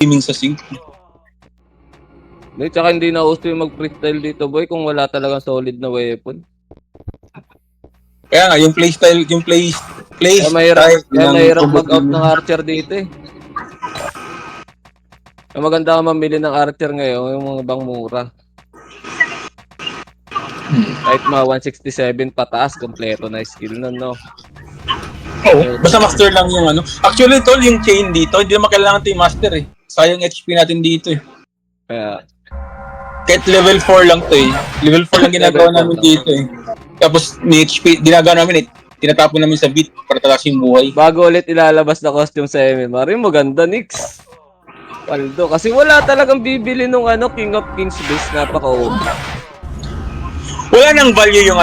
gaming sa sync. Hindi, tsaka hindi na uso yung mag-freestyle dito, boy, kung wala talagang solid na weapon. Kaya nga, yung playstyle Kaya mahirap ng mag-out ng archer dito eh. Ang maganda ka mamili ng archer ngayon, yung mga bang mura. Kahit mga 167 pataas, kompleto na skill nun, no? Oo, basta master lang yung ano. Actually, tol, yung chain dito, hindi naman kailangan ito yung master eh. Sayang HP natin dito eh. Kaya, Kahit level 4 lang to eh. Level 4 lang ginagawa level 4 namin lang. dito eh. Tapos, ni HP, ginagawa namin eh. Tinatapon namin sa beat para talas yung buhay. Bago ulit ilalabas na costume sa MMR, yung maganda, Nix. Paldo. Kasi wala talagang bibili nung King of Kings base, napaka-OP. Wala nang value yung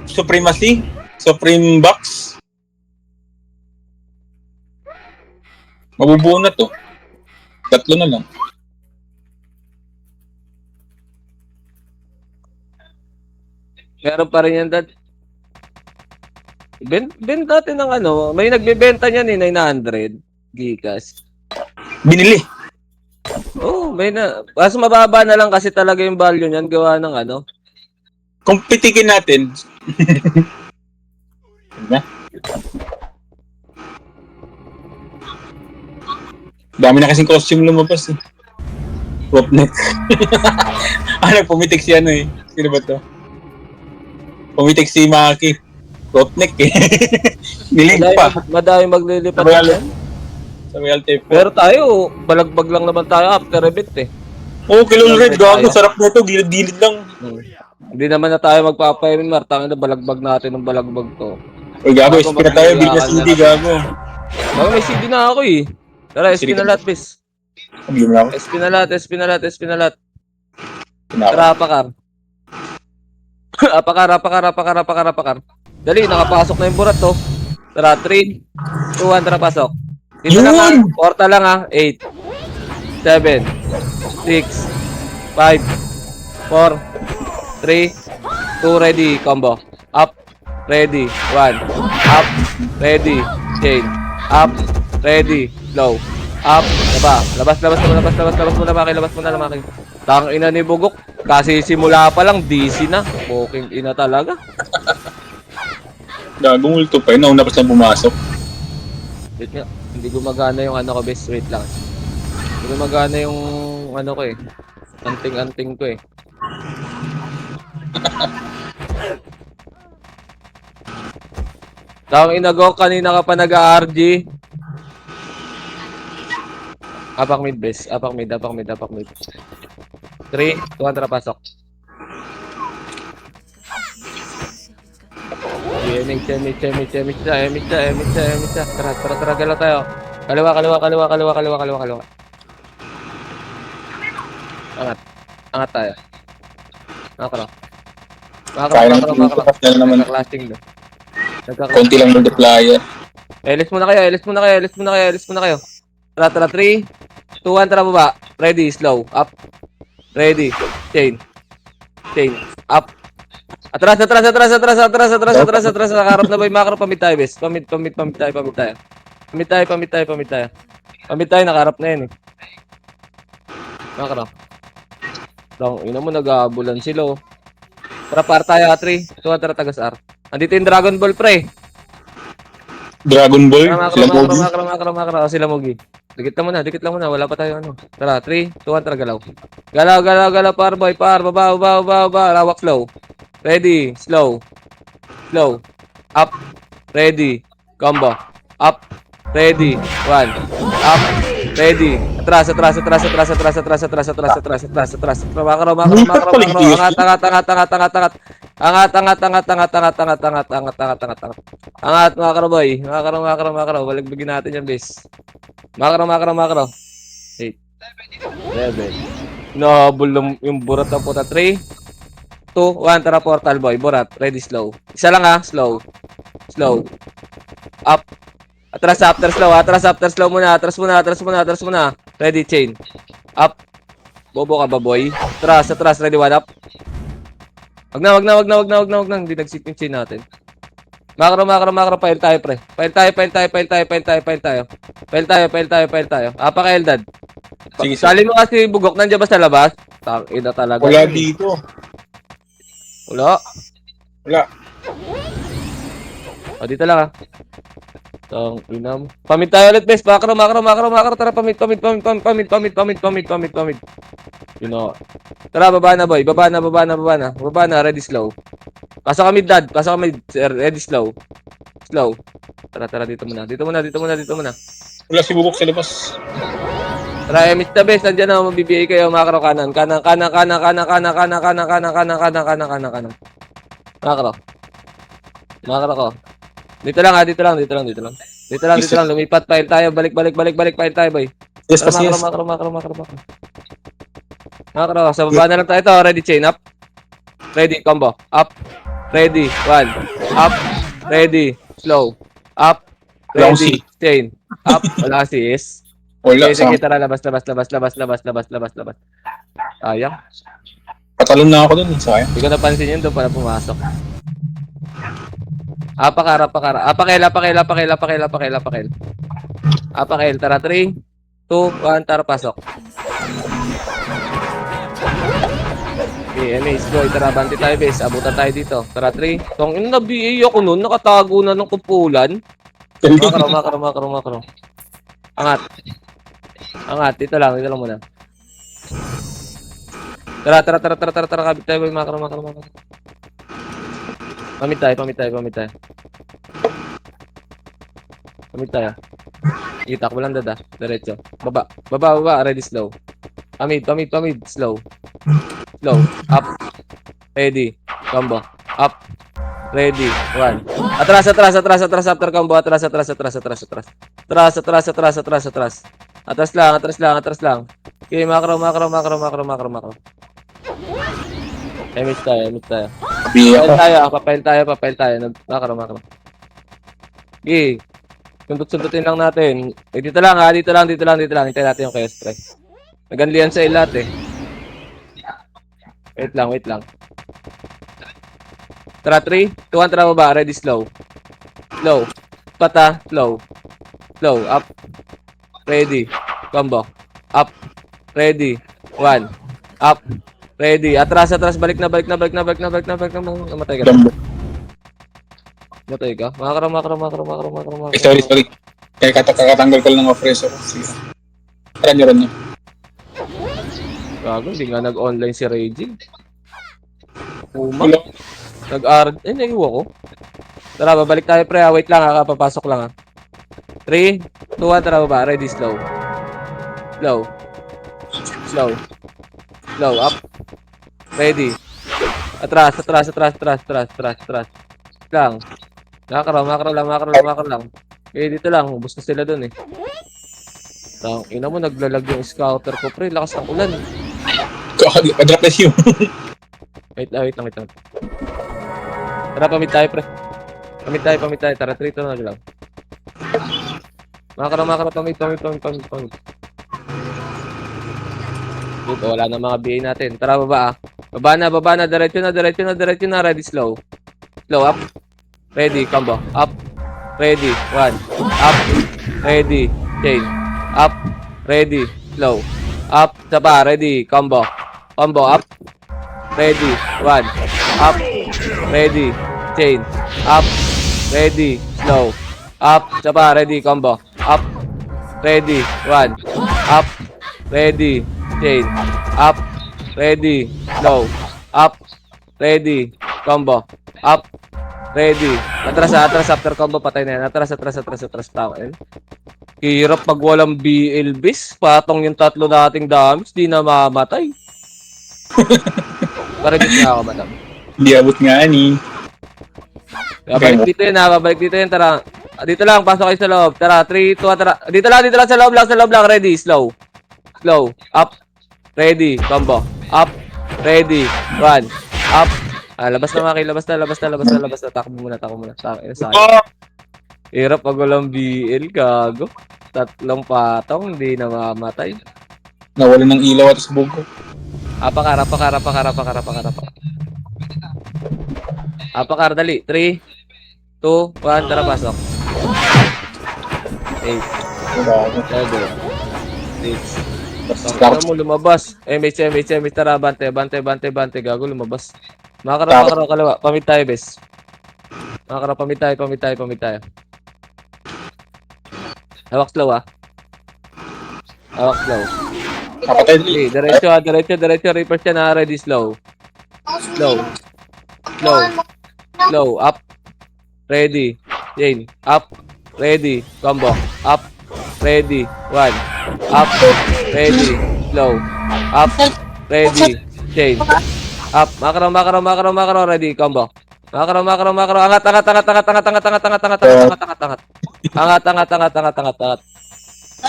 Supremacy, Supreme Box. Mabubuo na to. 3 na lang. Meron pa rin yan, Dad. Ben natin ng may nagbebenta niyan eh, 900 Gcash. Binili. Oh, may na. Mas mababa na lang kasi talaga yung value niyan gawa ng Kung pitikin natin. Diba? Dami na kasing costume lumabas eh. Ropneck. Pumitik si eh. Sino ba to? Pumitik si Maki. Ropneck eh. Nilig pa. Madami maglilipat yan. Sa Royal Tape. Pero tayo, balagbag lang naman tayo after a bit eh. Oo, Kilol Red. Gago, sarap na ito. Gilid-gilid lang. Hindi naman na tayo magpapayamimar. Tangin na balagbag natin ng balagbag to. Uy, gago, SP na tayo. Bigla CD, gago. Bago may CD na ako eh. Tara, SP na lahat, bis. SP na lahat. Tara, apakar. Apakar. Dali, nakapasok na yung burat to. Tara, 3, 2, 1, tara, pasok. Dito lang ha, porta lang ha. 8, 7, 6, 5, 4, 3, 2, ready, combo. Up, ready, 1, up, ready, chain, up, ready, low, up, labas mo na, Maki. Tang ina ni Bugok, kasi simula pa lang, DC na. Poking ina talaga. Gago, multo pa yun. Nauna pa siyang pumasok. Wait nga, hindi gumagana yung ko, best. Wait lang. Hindi gumagana yung ko eh. Anting ko eh. Tang ina go, kanina ka pa nag-RG. Apak mid best. Apak mid. 3, 2, 1, tara pasok. Emit. Tara, galaw tayo. Kaliwa. Angat tayo. Makro. Nagka-clashing do. Konti lang multiplier. Elis muna kayo. Tara, 3, 2, 1, tara baba. Ready, slow, up. Ready, chain, up. Atras. Nakaharap na ba yung macro? Pamit tayo, bes. Pamit tayo. Nakaharap na yun eh. Macro. Lang, ina mo, nag-aabulan sila oh. Tara, par tayo, 3, 2, 1, tara, tagas R. Andito yung Dragon Ball, pre. Dragon Ball? Macro. Sila Mogi. Dikit lang muna. Wala pa tayo Tara, 3, 2, 1, tara, galaw. Galaw, par, boy, baba. Lawak, slow. Ready, slow. Up, ready, combo. Up, ready, 1. Up, ready. Atras. Makro. Angat, makro, boy. Makro. Baligbagin natin yan, bes. Makro. 8, 7. Nahabol yung burat ng puta. 3, 2, 1, tara, portal, boy. Burat, ready, slow. Isa lang ha, slow. Up. Atras after slow muna. Atras muna. Ready, chain. Up. Bobo ka ba, boy? Atras, ready, 1 up. Wag na. Hindi nag-sit yung chain natin. Macro, file tayo, pre. File tayo. File tayo. Apa ka, Eldad? Sige, sige. Sali mo kasi bugok, nandiyan ba sa labas? Ina talaga. Wala dito. Wala. Wala. O, dito lang, ina mo. Pamit tayo ulit, bes. Macro. Tara, pamit. You know. Tara, baba na, boy. Baba na, ready slow. Pasok kami, dad. Ready slow. Slow. Tara, dito muna. Wala si Bubok sa labas. Tara, Mr. Best, nandiyan na, mabibigay kayo, macro, kanan. Macro ko. Dito lang, lumipat, file tayo, balik, file tayo, boy. Yes, Tara, yes. macro. Macro, sa baba na lang tayo ito, ready, chain, up. Ready, combo, up. Ready, 1. Up. Ready, slow. Up. Ready, chain. Up, wala si is. Wala. Sige, tara, labas. Sayang. Patalon na ako dun. Sayang. Hindi ko napansin yun, doon pala pumasok. Apakil. Apakil, tara, 3, 2, 1, tara, pasok. Okay, MA, boy, tara, banti tayo, base. Abutan tayo dito. Tara, 3. Tong ina, BA ako nun, nakatago na ng kumpulan. Macro. Angat, dito lang muna. Tara, kabit tayo, boy, macro. Pamit tayo. Itak mo lang, dada. Diretso. Baba, ready, slow. Pamit, slow. Up. Ready. Combo. Up. Ready. 1. Atras, after combo. Atras. Atras lang. Okay, macro. Emit tayo. Papail tayo. Macro. Okay. Sundot-sundutin lang natin. Dito lang. Hintayin natin yung chaos strike. Naganlian sa ilat eh. Wait lang. Tara, 3, 2, 1, tara baba. Ready, slow. Pata, slow. Up. Ready. Combo. Up. Ready. 1. Up. Ready. Atras. Balik na. Namatay ka. Macro. Sorry. Kaya kakatanggal ko lang ng ofreso. Sige. Tara nyo. Gago, hindi nga nag-online si Reggie. Wala. Naiiwa ko. Tara, babalik tayo, pre. Wait lang, papasok lang. 3, 2, 1, tara baba. Ready, slow. Up. Ready. Atras. Lang. Macro lang. Eh, dito lang. Ubus na sila dun eh. Ina mo, naglalag yung scouter ko, pre. Lakas ng ulan. Drop na siyo. Wait lang. Tara, pamit tayo, pre. Pamit tayo. Tara, 3 to na lang. Macro, pamit. Dito, wala na mga BA natin. Tara, baba. Baba na. Diretso na. Ready, slow. Up. Ready, combo. Up. Ready, 1. Up. Ready, chain. Up. Ready, slow. Up. Sapa, ready, combo. Up. Ready, 1. Up. Ready, chain. Up. Ready, slow. Up. Sapa, ready, combo. Up. Ready, 1. Up. Ready, chain. Up. Ready, slow. Up. Ready, combo. Up. Ready. Atras after combo, patay na yan. Atras. Tao. Hirap pag walang BL bis. Patong yung tatlo nating damage, di na mamatay. Paribit na ako, madam. Hindi abot nga ni. Babalik dito yun, tara. Dito lang, pasok kayo sa loob. Tara, 3, 2, tara. Dito lang, sa loob lang. Ready, slow. Up. Ready, combo. Up. Ready, 1. Up. Labas na, Maki. Labas na. Takbo muna. Sayang. Hirap pag walang BL, gago. Tatlong patong, hindi na mamatay. Nawala ng ilaw at sa bugo. Apakar, dali. 3, 2, 1, tara pasok. 8, 7, 6. Tangina mo, lumabas. MH, tara, bante, gago, lumabas. Makakaraw, kalawa. Pamit tayo, bes. Makakaraw, pamit tayo. Hawak slow, ah. Hawak slow. Kapatid. Okay, diretso. Reverse yan, ah. Ready, slow. Slow, up. Ready. Chain. Up. Ready. Combo. Up. Ready. 1. Up. Ready. Slow. Up. Ready. Chain. Up. Makro. Ready. Combo. Makro. Angat. Angat.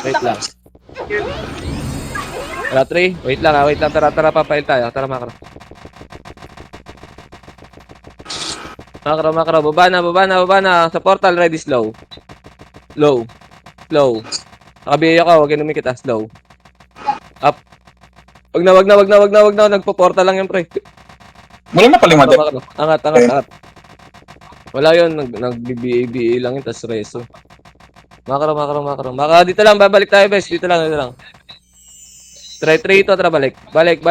Wait lang. Tara, 3. Wait lang. Tara, papail tayo. Tara, makro. Makro. Baba na. Sa portal, ready, slow. Slow. Nakabiya ka, huwag inumin kita. Slow. Up. Wag na. Nagpo-portal lang yan, pre. Wala na pala madam. Angat. Wala yun. Nag-BA lang yun, tas reso. Makro. Dito lang, babalik tayo, bes. Dito lang. Try ito, tara, balik. Balik.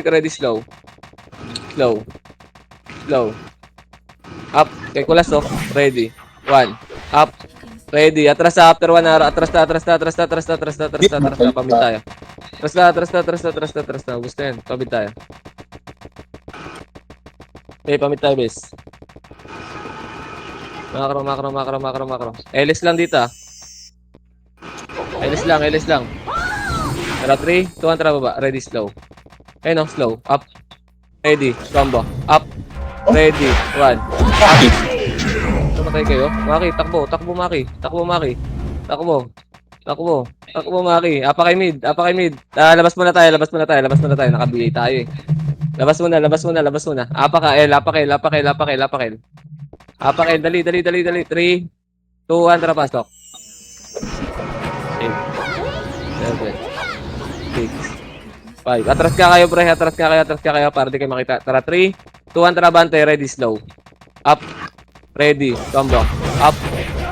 Ready, slow. Up. Kay kulas, oh. Ready. 1. Up. Ready. Atras na, after 1 hour. Atras na. Pamit tayo. Atras na. Gusto yan. Pamit tayo. Okay, pamit tayo, bes. Makro. LS lang dito, ah. LS lang. Tara, 3, 2, 1, tara, baba. Ready, slow. Ayun, oh, slow. Up. Ready. Combo. Up. Ready. 1. Up. Tumatay kayo. Maki, takbo, Maki. Takbo, Maki. Apa kay mid. Labas muna tayo. Nakabili tayo, eh. Labas muna. Apa ka, L. Apa kay. Dali. 3, 2, 1, tara, pasok. 8, 7, 6, 5. Atras ka kayo, pre. Para di kayo makita. Tara, 3, 2, 1, tara, bante. Ready, slow. Up. Ready. Combo. Up.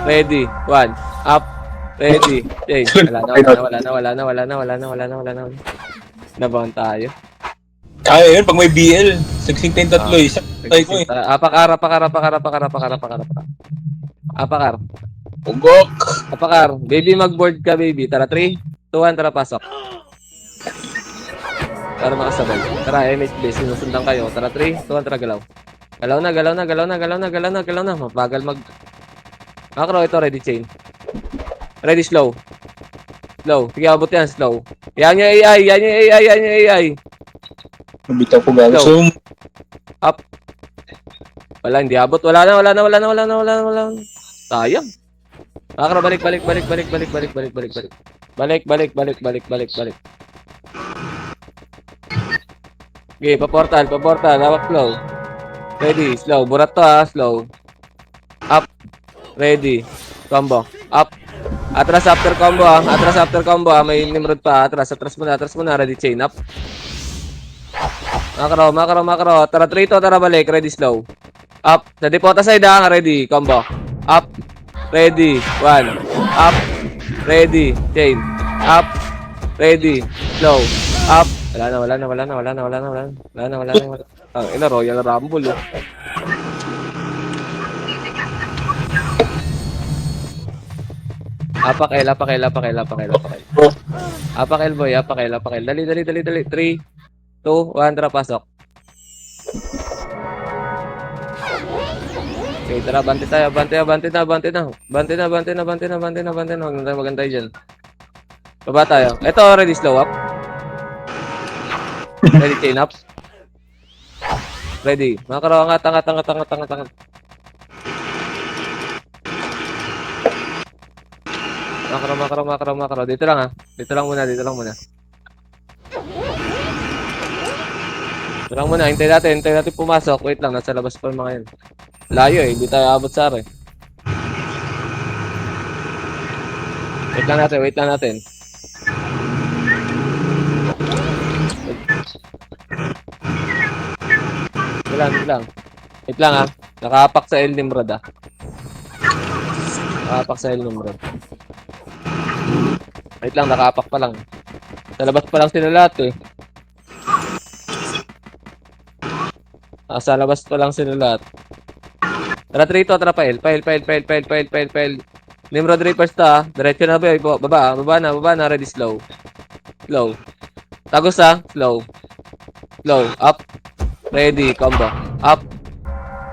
Ready. 1. Up. Ready. Change. Wala na. Nabaon tayo. Kaya yun, pag may BL. Sigsing tayong tatlo, isa. Tayo ko, eh. Apakar. Ugok. Apakar. Baby, mag-board ka, baby. Tara, 3, 2, 1, tara, pasok. Para makasabay. Tara, MHB, sinusundan kayo. Tara, 3, 2, 1, tara, galaw. Galaw na. Mabagal mag... Makro, ito, ready, chain. Ready, slow. Sige, abot yan, slow. Yan yung AI. Mabitaw ko gago. Slow. So, Up. Wala, hindi abot. Wala na. Sayang. Makro, balik. Balik. Okay, pa-portal. Hawak slow. Ready, slow. Burat to, ha, slow. Up. Ready. Combo. Up. Atras after combo, ha. May Nimrod pa. Atras muna. Ready, chain. Up. Makro. Tara, 3 to. Tara, balik. Ready, slow. Up. Sa depota side, ha. Ready. Combo. Up. Ready. 1. Up. Ready. Chain. Up. Ready. Slow. Up. Wala na. Ang ina, Royal Rumble, oh. Apakail. Apakail, boy. Dali. 3, 2, 1, tara, pasok. Okay, tara, bante tayo. Bante na. Maganda dyan. Baba tayo. Ito, ready, slow up. Ready, chain up. Ready. Makakaraw, angat. Makakaraw. Dito lang, ha. Dito lang muna. Hintay natin pumasok. Wait lang, nasa labas pa yung mga yan. Layo, eh. Hindi tayo abot sa akin. Wait lang natin. Wait lang. Wait lang, ha. Nakapak sa El Nimrod ah. Nakapak sa El Nimrod. Wait lang, nakapak pa lang. Sa labas pa lang sila lahat eh. Sa labas pa lang sila lahat. Tara trito, tara pail. Pail. Nimrod Reapers ta ah. Diretso na ba? Baba na. Ready, slow. Slow. Tagos ah. Slow. Slow. Up. Ready, combo. Up.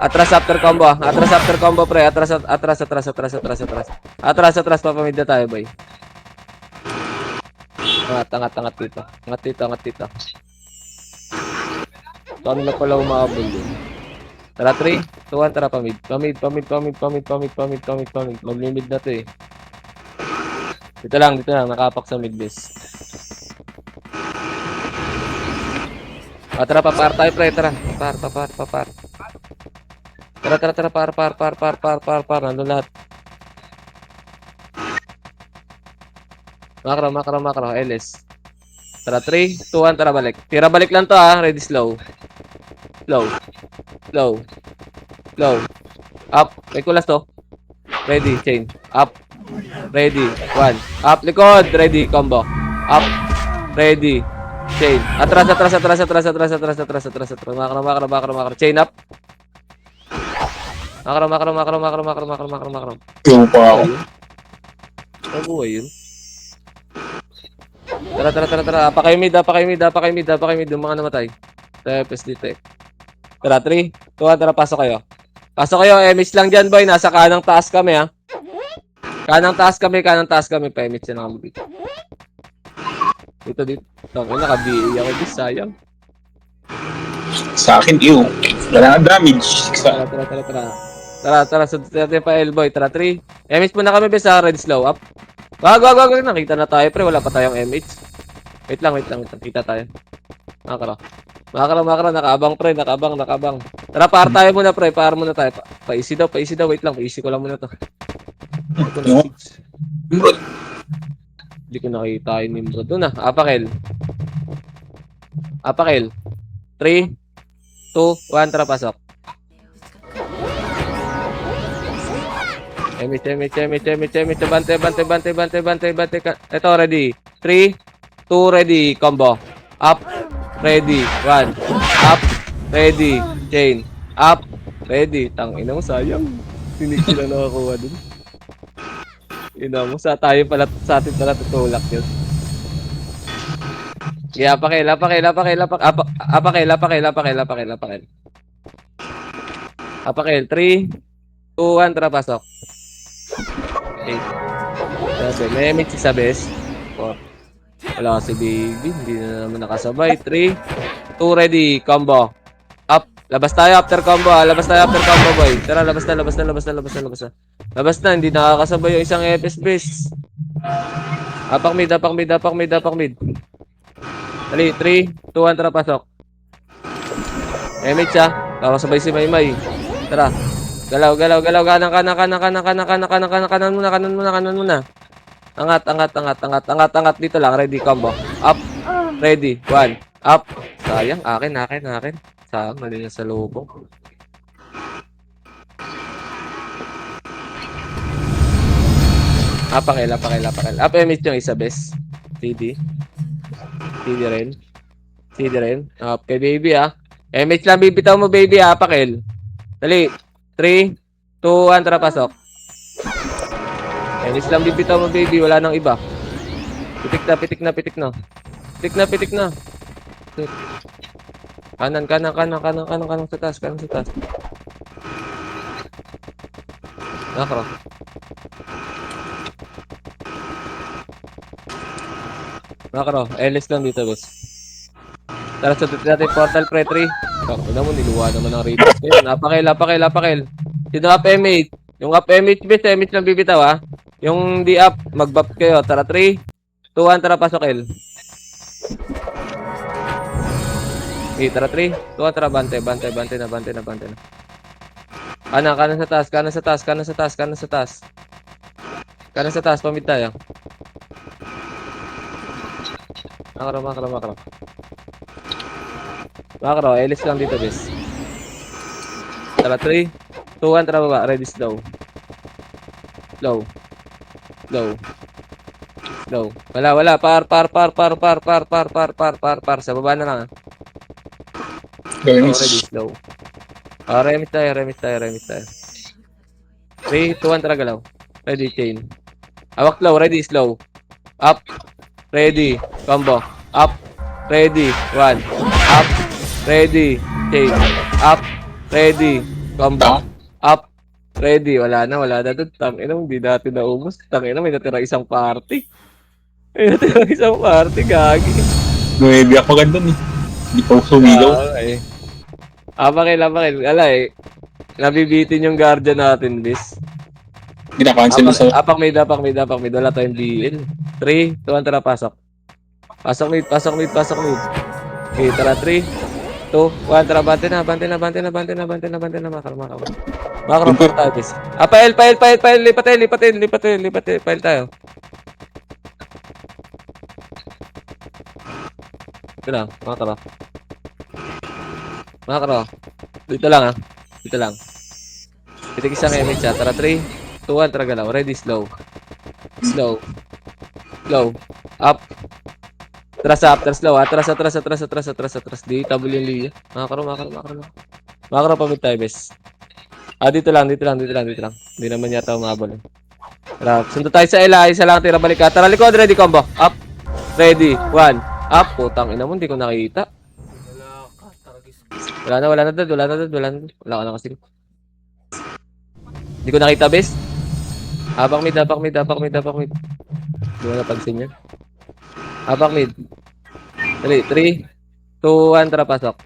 Atras after combo. Pre. Atras. Atras, papamid na tayo, boy. Angat dito. Angat dito. Saan na pala umabol yun? Tara, 3, 2, 1, tara, pamid. Pamid. Mag-mid na to eh. Dito lang, nakapak sa mid base. Tara, papar tayo, pre, tara. Papar. Tara, par. Nandun lahat. Makro, LS. Tara, 3, 2, 1, tara, balik. Tira balik lang to ah, ready, slow. Up, may kulas to. Ready, chain. Up. Ready, 1. Up, likod, ready, combo. Up, ready, chain. Atras. Makro. Chain up. Makro. Yung pa ako. Ano buhay yun? Tara. Apakay mid. Yung mga namatay. TFS dito eh. Tara, 3, 2, 1, tara, pasok kayo. MS lang dyan, boy. Nasa kanang taas kami, ha. Kanang taas kami. Pa-MS yan ako dito. Dito. Tangin, naka-BA ako dito, sayang. Sa akin, ew. Wala nga damage. Tara, sunod natin pa elbow. Tara, 3. MS muna kami, bes, ha. Red slow up. Wag. Nakita na tayo, pre. Wala pa tayong MH. Wait lang. Kita tayo. Makro. Nakaabang, pre. Nakaabang. Tara, par tayo muna, pre. Par muna tayo. Paisi daw. Wait lang. Paisi ko lang muna to. Hindi ko nakita yung Nimrod. Doon na. Apakel. 3, 2, 1. Tara, pasok. Bante. Ito, ready. 3, 2, ready. Combo. Up. Ready. 1. Up. Ready. Chain. Up. Ready. Tangina mo, sayang. Sinig sila nakakuha dun. Ina mo, sa atin pala tutulak yun. Yeah, apakil. 3, 2, 1, tara, pasok. 8. May MH sa best. 4. Wala si baby. Hindi na naman nakasabay. 3, 2, ready. Combo. Up. Labas tayo after combo, boy. Tara, labas na. Labas na. Hindi nakakasabay yung isang FS base. Apak mid. Dali, 3, 2, 1, tara, pasok. MH kakasabay si Maymay. Tara. Galaw. Kanan muna. Angat. Dito lang. Ready, combo. Up. Ready. 1. Up. Sayang. Akin. Sayang. Mali na sa lubong. Apakil. Up MH yung isa, best. CD rin. Up kay baby, MH lang bibitaw mo, baby, Apakil. Dali. 3, 2, 1, tara, pasok. MH lang bibitaw mo, baby. Wala nang iba. Pitik na. Kanan sa taas. Nakro. LS lang dito, boss. Tara, sunod natin portal, pre, 3. Una mo, niluwa naman ang rate. Ayun, apakil. Sino up M8? Yung up M8, best, M8 lang bibitaw, Yung di up, mag-buff kayo. Tara, 3, 2, 1, tara, pasok, L. Okay, tara, 3, 2, 1, tara, bante na. Kanan sa taas, pamid tayo. Makro, Elis lang dito, bes. Tara, 3, 2-1, tara baba. Ready, slow. Slow. Slow. Slow. Wala. Par. Sa baba na lang, ah. Slow, ready, slow. Remis tayo. 3, 2, 1, tara galaw. Ready, chain. Hawak low, ready, slow. Up. Ready. Combo. Up. Ready. 1. Up. Ready. Chain. Up. Ready. Combo. Up. Ready. Wala na doon. Tangina, hindi natin naubos. Tangina, may natira isang party. Gagi. Nuebe ako ganda ni. Hindi pa sumigaw. Okay. Bakil. Ala eh. Nabibitin yung guardian natin, bis. Hindi na-cancel na sa... Apak mid. Wala tayong DL. 3, 2, 1, tara, pasok. Pasok mid. Okay, tara, 3, 2, 1, tara, bante na. Makro po tayo, bis. Pail. Lipat. Pail tayo. Ito lang, makro. Dito lang. Pitik isang image, ha. Tara, 3, 2, 1, tara, galaw. Ready, slow. Up. Atras, slow, ha. Atras. Di, tabul yung liya. Makro. Makro pa tayo, bes. Dito lang. Hindi naman yata umabol, eh. Tara, sunod tayo sa Ela. Isa lang, tira, balik ka. Tara, likod, ready, combo. Up. Ready, 1. Up. Putang ina mo, hindi ko nakita. Wala na doon. Wala ka na kasi. Hindi ko nakita, bes. Abak mid. Hindi ko napansin yan. Abak mid. 3, 2, 1, tara, pasok.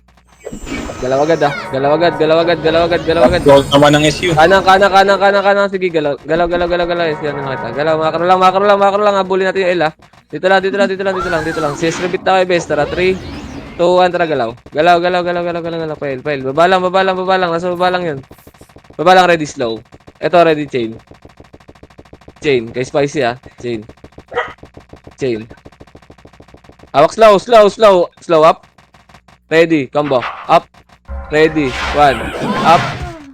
Galaw agad. Roll naman ng SU. Kanan. Sige, galaw. Yan na nakita. Galaw, makro lang. Habulin natin yung L, ha. Dito lang. Sis, repeat na kayo, bes. Tara, 3, 2, 1, tara, galaw. Galaw. Pail. Baba lang. Nasa baba lang yun. Baba lang, ready, slow. Ito, ready, chain. Kay spicy, ha. Chain. Hawak slow up. Ready, combo. Up. Ready, 1. Up.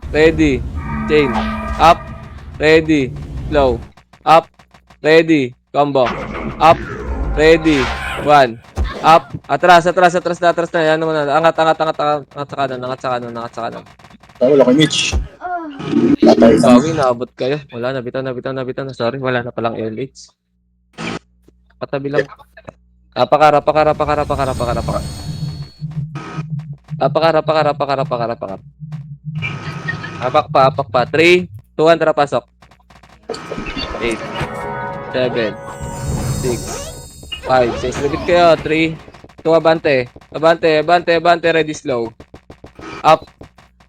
Ready. Chain. Up. Ready. Slow. Up. Ready. Combo. Up. Ready. 1. Up. Atras na. Yan naman na. Angat sa kanan. Wala kay Mitch. Bawi, naabot kayo. Wala, nabitan na. Sorry, wala na palang LH. Patabi lang. Apakara. Apak pa. 3, 2, 1, tara, pasok. 8, 7, 6, 5, 6. Repeat kayo. 3, 2, abante. Ready, slow. Up.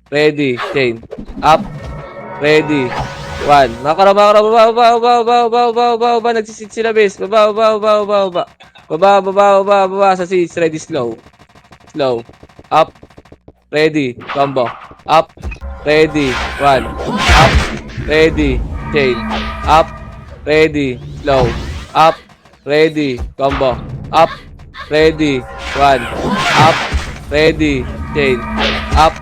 Ready, chain. Up. Ready. 1. Makro. Baba. Nagsisit sila, base. Baba. Baba. Sa 6. Ready, slow. Up. Ready. Combo. Up. Ready. 1. Up. Ready. Chain. Up. Ready. Slow. Up. Ready. Combo. Up. Ready. 1. Up. Ready. Chain. Up.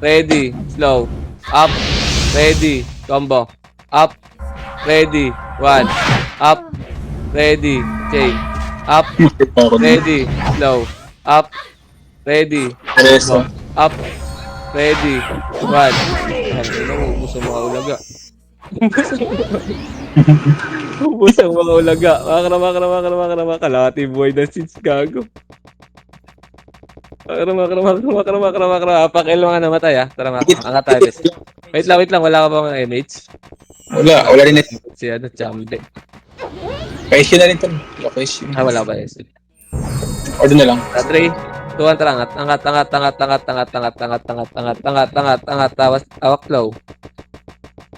Ready. Slow. Up. Ready. Combo. Up. Ready. 1. Up. Ready. Chain. Up. Ready. Slow. Up. Ready. Reso. Up. Ready. 1. Ubus ang mga ulaga. Makra. Kalahati buhay na since gago. Makra. Pakil mga namatay, ha. Tara, angat tayo, bes. Wait lang. Wala ka ba mga MH? Wala rin ito. Si Chambe. Kaisyo na rin ito. Wala ba, yes. Order na lang. 3, 2, 1, tara, angat. Tawas, awak, slow.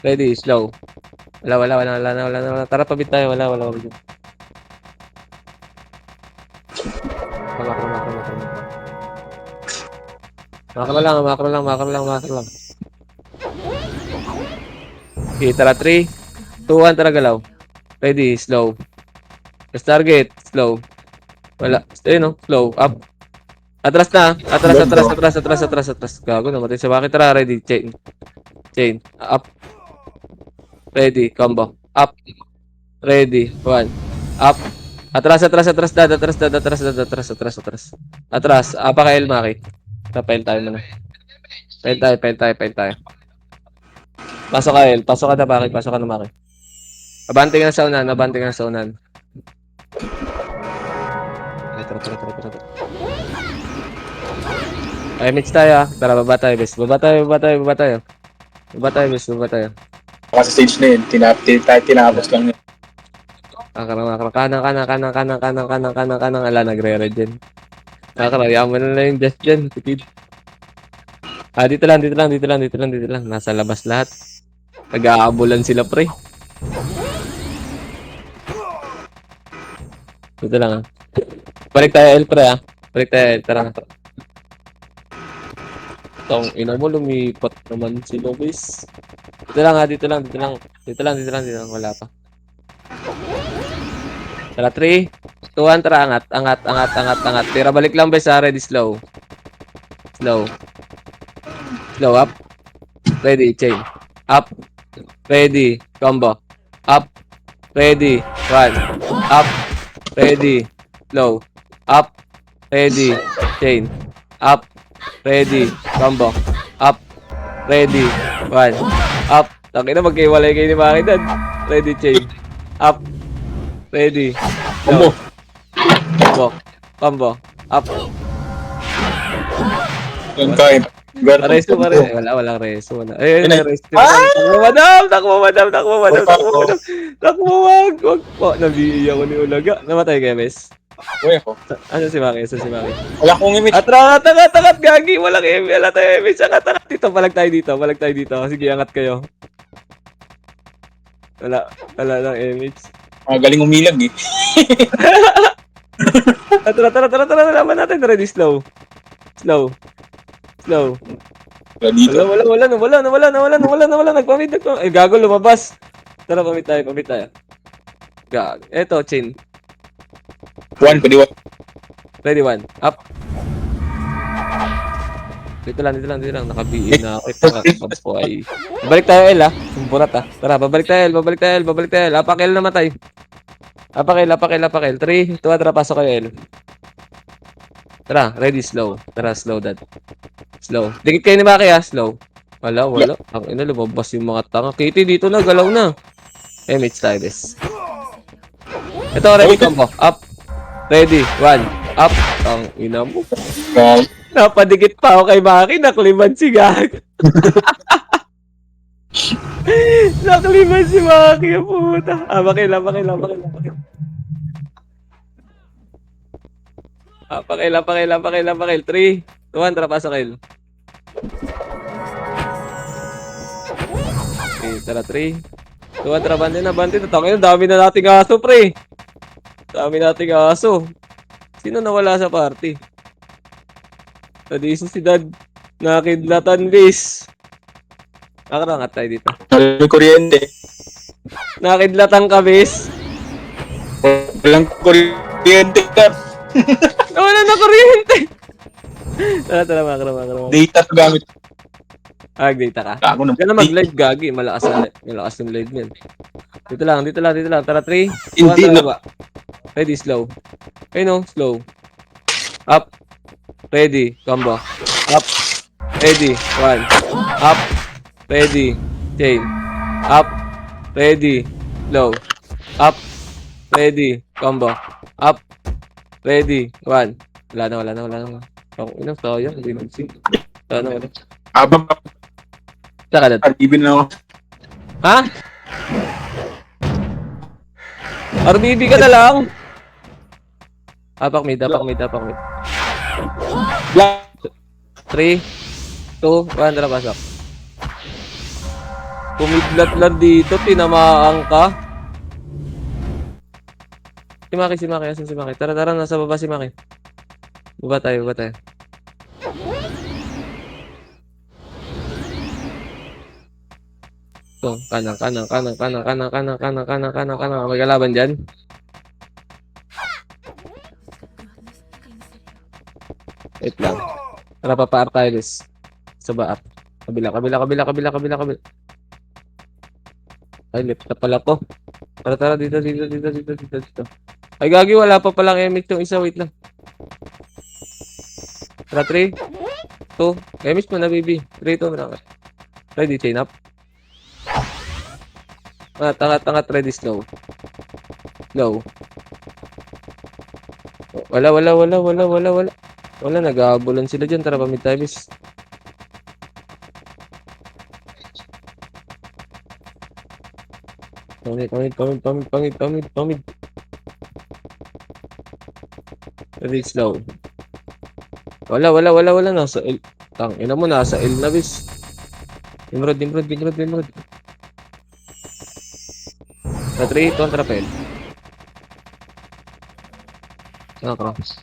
Ready, slow. Wala. Tara, pabit tayo. Wala. Makro lang. Okay, tara, 3, 2, 1, tara, galaw. Ready, slow. Press target, slow. Wala. No? Slow, up. Atras. Gago, namatay sa bakit. Tara, ready, chain. chain, up, ready, combo, up, ready, 1, up, atras, apakail, Maki. Pail tayo muna. Pail tayo. Pasok ka, El. Pasok ka na, Maki. Pasok ka na, Maki. Abante ka na sa unan. Ay, tara. Ay, mitch tayo, ah. Tara, baba tayo, bes. Baba tayo. Kasi stage na yun, tinapos lang yun. Kanang. Ala, nagre-red dyan. Yaman na yung just dyan. Tipid. Ah, dito lang. Nasa labas lahat. Nag-aabulan sila, pre. Dito lang, ah. Balik tayo, El, pre, ah. Tara na. Tong ina mo, lumipat naman si Luis. Dito lang, wala pa. Tara, 3, 2, 1, tara, angat. Tira, balik lang, bes, ready, slow, up, ready, chain, up, ready, combo, up, ready, 1, up, ready, slow, up, ready, chain, up, ready, combo, up, ready, 1, up. Taki na, magkaiwalay kayo ni Maki dad. Ready, chain, up, ready, slow, combo, up. Yung kain. Resto pa rin. Walang resto. Ay, Inay. resto. Takbo, madam. Wag po. Nabiiyak ko ni Ulaga. Namatay kayo, Mes. Uy ako. Ano si Maki? Wala akong image. Tangat, gagi. Walang eme. Wala tayo eme. Tangat. Dito, palag tayo dito. Sige, angat kayo. Wala lang image. Galing umilag eh. Tara. Laban natin. Ready, slow. Wala dito. Wala. Nagpamit. Ay, gago, lumabas. Tara, pamit tayo. Gago. Eto, chain. Pwede 1. Ready, 1. Up. Dito lang. Nakabiin na ako. Ito ay. Babalik tayo, El, ah. Sumpurat, ah. Tara, babalik tayo, El. Apakil namatay. Apakil. 3, 2, tara, pasok kayo, El. Tara, ready, slow. Tara, slow, dad. Slow. Dikit kayo ni Maki, ah. Slow. Wala. Ang ina, lumabas yung mga tanga. Kitty, dito na, galaw na. Mitch tayo, bes. Ito, ready, combo. Up. Ready, 1. Up. Ang ina mo. Napadikit pa ako kay Maki. Nakliman si Gag. Nakliman si Maki. Puta. Pakila. Pakil. 3, 2, 1, tara, pasok, El. Okay, tara, 3, 2, 1, tara, bante na. Tangin, dami na nating aso, pre. Sino nawala sa party? Tadiso si Dad. Nakidlatan, bis. Angat tayo dito. May kuryente. Nakidlatan ka, bis. Walang kuryente ka. Nawala na kuryente. Tara, makro. Data to gamit. Data ka. Gago na. Kaya na mag-live, gagi. Malakas yung live niyan. Dito lang. Tara, 3, 2, 1, Hindi tara, na. ba? Ready, slow. Ay, no, slow. Up. Ready, combo. Up. Ready, 1. Up. Ready, chain. Up. Ready, slow. Up. Ready, combo. Up. Ready, 1. Wala na. Ako, inang sayang. Hindi nagsing. Wala na. Abang Saka na. RBB na ako. Ha? RBB ka na lang. Apak mid. Black. 3, 2, 1, tara, pasok. Pumidlat lang dito, tinamaan ka. Si Maki, asan si Maki? Tara, nasa baba si Maki. Baba tayo. Ito, kanang. May kalaban dyan. Wait lang. Tara, papaar tayo, guys. Sa baar. Kabila. Ay, left na pala to. Tara, dito. Ay, gagi, wala pa palang emit yung isa. Wait lang. Tara, 3, 2. Emit mo na, baby. 3, 2, ready, chain up. Angat, ready, slow. Low. Wala. Wala, nag-aabulan sila dyan. Tara, pamit tayo, bis. Pamit. Ready, slow. Wala. Nasa L. Tangina mo, nasa L na, bis. Dimrod. Sa 3, 2, trapel. Cross.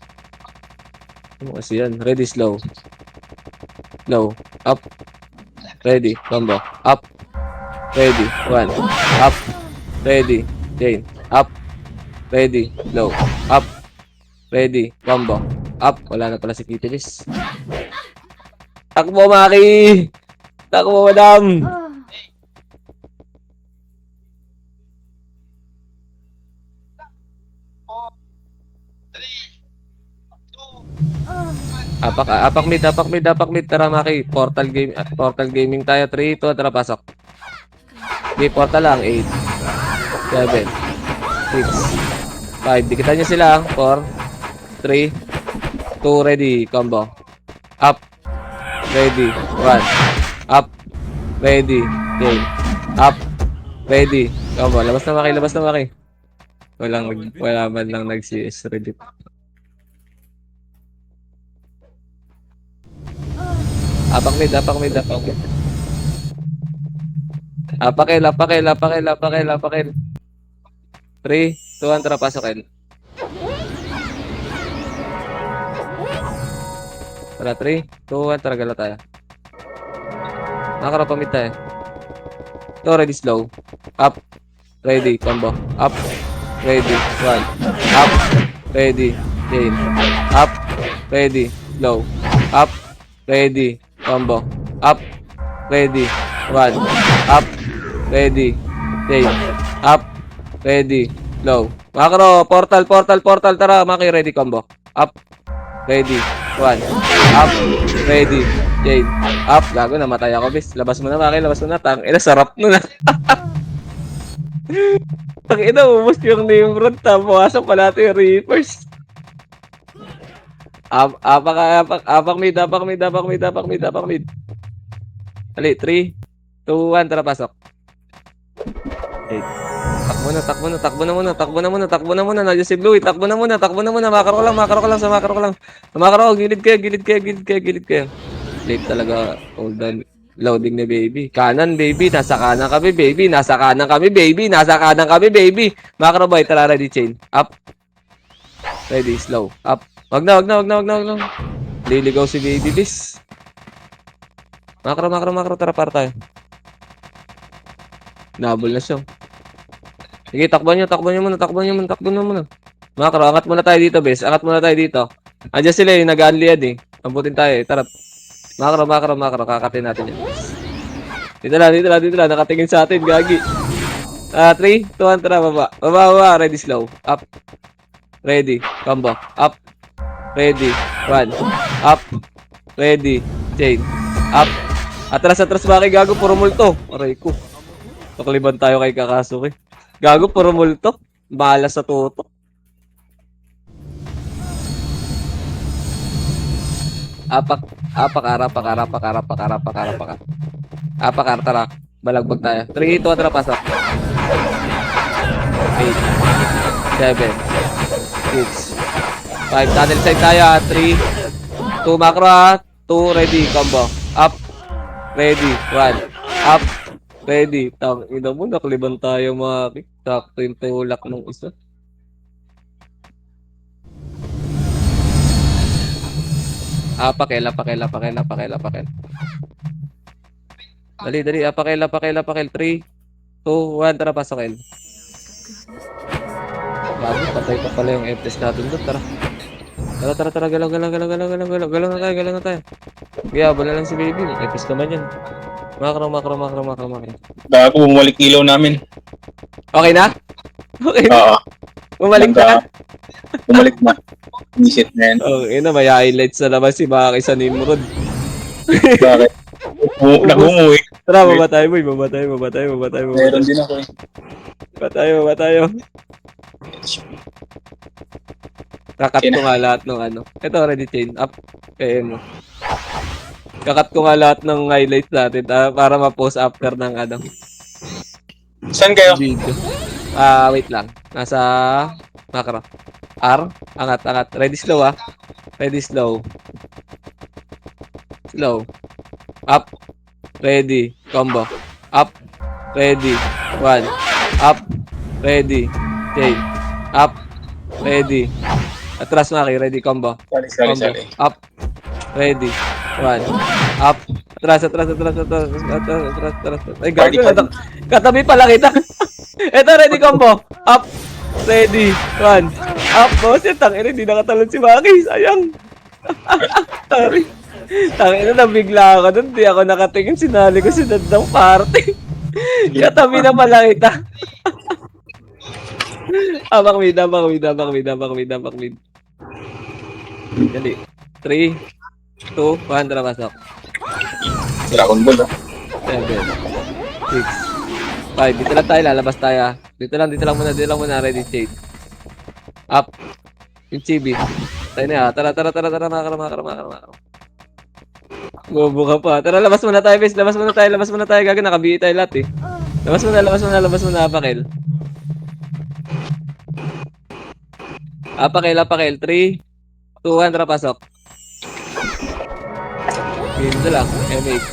Ano kasi yan? Ready, slow. Low. Up. Ready. Combo. Up. Ready. 1. Up. Ready. Chain. Up. Ready. Low. Up. Ready. Combo. Up. Wala na pala si Kitilis. Takbo, Maki! Takbo, madam! Apak mid. Tara, Maki. Portal gaming tayo. 3, 2, tara, pasok. Di, portal lang. 8, 7, 6, 5. Dikitan nyo sila. 4, 3, 2, ready. Combo. Up. Ready. 1. Up. Ready. Chain. Up. Ready. Combo. Labas na, Maki. Wala man lang nag-CS. Ready. Apak mid. Apakil. 3, 2, 1, tara, pasokin. Tara, 3, 2, 1, tara, gala tayo. Nakara pamit tayo. Ito, ready, slow. Up. Ready, combo. Up. Ready, 1. Up. Ready, chain. Up. Ready, slow. Up. Ready, combo. Up. Ready, 1. Up. Ready, chain. Up. Ready, low. Makro, portal. Tara, Maki, ready, combo. Up. Ready, 1. Up. Ready, chain. Up. Gago, namatay ako, bis. Labas mo na, Maki. Tangina, sarap nun, ah. Tangina, ubos yung name rod. Tapos pa natin yung Reapers. Apak mid. Ali, 3, 2, 1, tara, pasok. 8. Takbo na muna. Nandiyan si Blue. Takbo na muna. Makaro ko lang. Sa makaro. Gilid kayo. Late talaga. Hold on. Loading ni baby. Kanan, baby. Nasa kanan kami, baby. Makaro boy. Tara, ready, chain. Up. Ready, slow. Up. Wag na. Liligaw si baby, bis. Makro. Tara, para tayo. Nabol na siya. Sige, takbo nyo muna. Makro, angat muna tayo dito, bes. Andiyan sila eh, nag-unliad eh. Ambutin tayo eh. Tara. Makro. Kakatin natin yan. Dito lang. Nakatingin sa atin, gagi. 3, 2, 1, tara, baba. Ready, slow. Up. Ready. Combo. Up. Ready. 1. Up. Ready. Chain. Up. Atras, Maki. Gago, puro multo. Aray ko. Pakliban tayo kay Kakasuki. Gago, puro multo. Bahala sa toto. Apak, tara. Balagbag tayo. 3, 2, tara, pasok. 8, 7, 6, 5. Tunnel side tayo, 3, 2, makro, 2, ready, combo. Up. Ready, 1. Up. Ready. Tangina mo, nakliban tayo, Maki. Sakto yung tulak ng isa. Apakil. Dali. Apakil. 3, 2, 1. Tara, pasokin. Bago, patay pa pala yung FTS natin doon. Tara. Galaw na tayo. Kaya, wala lang si baby. Epis naman yan. Makro. Bago bumalik ilaw namin. Okay na? Okay na? Oo. Bumalik na? Bumalik na. Visit na yan. Okay na, may highlights na naman si Maki sa Nimrod. Bakit? Nag-umuwi. Tara, baba tayo, boy. Baba tayo. Meron din ako eh. Baba tayo. Kakat Sina? ko nga lahat ng ano. Ito, ready chain. Up. Kaya mo. Kakat ko nga lahat ng highlights natin para ma-post after ng ano, Saan kayo? video. Wait lang. Nasa macro. R. Angat. Ready slow ah. Ready slow. Slow. Up. Ready. Combo. Up. Ready. 1. Up. Ready. Chain. Up. Ready. Atras Maki. Ready. Combo. Sali. Up. Ready. 1. Up. Atras. Ay, gago na. Katabi pala kita. Ito, ready combo. Up. Ready. 1. Up. Oh, shit. Tangin, hindi nakatalon si Maki. Sayang. Sorry. Tangin na, nabigla ako dun. Di ako nakatingin. Sinali ko si Dadang party. Katabi na pala kita. Abak mid. Dali. 3, 2, 1, tara pasok. Dragon Ball 7, 6, 5. Dito lang tayo, lalabas tayo. Dito lang muna. Ready, shade. Up. Yung chibi. Tayo na, tara. Makara. Bobo ka pa. Tara, labas muna tayo, bes. Labas muna tayo. Gaga, nakabihi tayo lahat eh. Labas muna, Apakel. Apakel. 3, 2, 1, tara pasok. Dito lang. MH.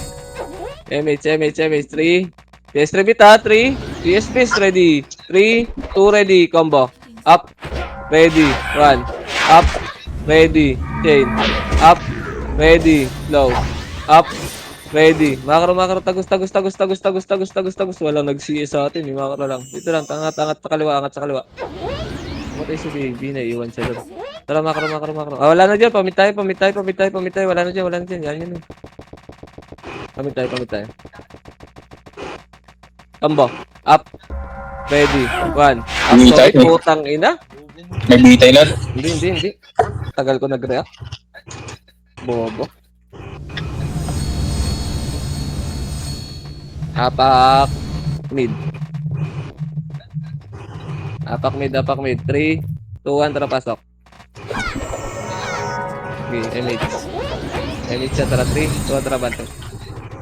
3. PS repeat ha. 3. PS base ready. 3, 2, ready. Combo. Up. Ready. 1. Up. Ready. Chain. Up. Ready. Low. Up. Ready. Makro. Tagus. Walang nag-CS sa atin. Makro lang. Dito lang. Angat sa kaliwa. Matay si baby. Naiiwan siya doon. Tara, makro. Wala na dyan. Pamit tayo. Wala na dyan. Yan. Pamit tayo. Combo. Up. Ready. 1. Up. Bitay. Sorry, putang ina. May bitay lahat. Hindi. Tagal ko nag-react. Bobo. Apak mid. 3, 2, 1, tara pasok. Okay, MH siya, tara 3, 2, 1, tara bantay.